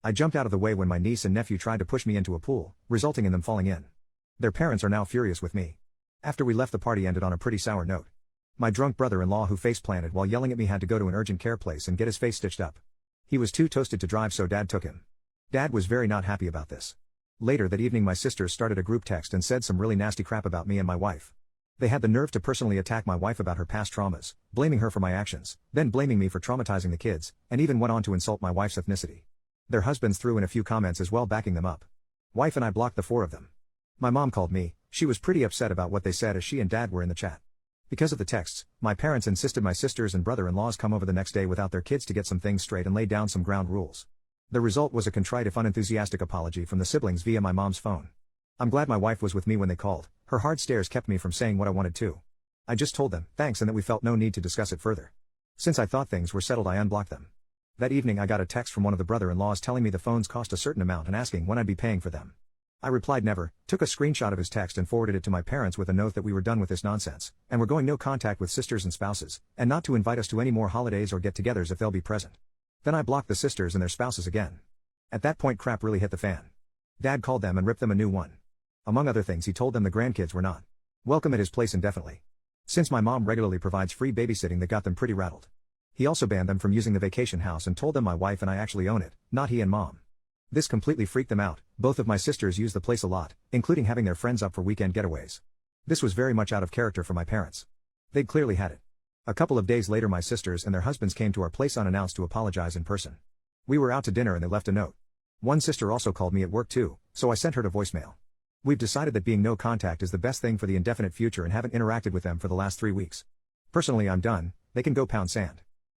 I jumped out of the way when my niece and nephew tried to push me into a pool, resulting in them falling in. Their parents are now furious with me. After we left, the party ended on a pretty sour note. My drunk brother-in-law, who face-planted while yelling at me, had to go to an urgent care place and get his face stitched up. He was too toasted to drive, so Dad took him. Dad was very not happy about this. Later that evening, my sisters started a group text and said some really nasty crap about me and my wife. They had the nerve to personally attack my wife about her past traumas, blaming her for my actions, then blaming me for traumatizing the kids, and even went on to insult my wife's ethnicity. Their husbands threw in a few comments as well, backing them up. Wife and I blocked the four of them. My mom called me. She was pretty upset about what they said as she and Dad were in the chat. Because of the texts, my parents insisted my sisters and brother-in-laws come over the next day without their kids to get some things straight and lay down some ground rules. The result was a contrite if unenthusiastic apology from the siblings via my mom's phone. I'm glad my wife was with me when they called. Her hard stares kept me from saying what I wanted to. I just told them thanks and that we felt no need to discuss it further. Since I thought things were settled, I unblocked them. That evening I got a text from one of the brother-in-laws telling me the phones cost a certain amount and asking when I'd be paying for them. I replied never, took a screenshot of his text and forwarded it to my parents with a note that we were done with this nonsense, and we're going no contact with sisters and spouses, and not to invite us to any more holidays or get-togethers if they'll be present. Then I blocked the sisters and their spouses again. At that point, crap really hit the fan. Dad called them and ripped them a new one. Among other things, he told them the grandkids were not welcome at his place indefinitely. Since my mom regularly provides free babysitting, that got them pretty rattled. He also banned them from using the vacation house and told them my wife and I actually own it, not he and Mom. This completely freaked them out. Both of my sisters use the place a lot, including having their friends up for weekend getaways. This was very much out of character for my parents. They'd clearly had it. A couple of days later, my sisters and their husbands came to our place unannounced to apologize in person. We were out to dinner and they left a note. One sister also called me at work too, so I sent her to voicemail. We've decided that being no contact is the best thing for the indefinite future and haven't interacted with them for the last 3 weeks. Personally, I'm done. They can go pound sand.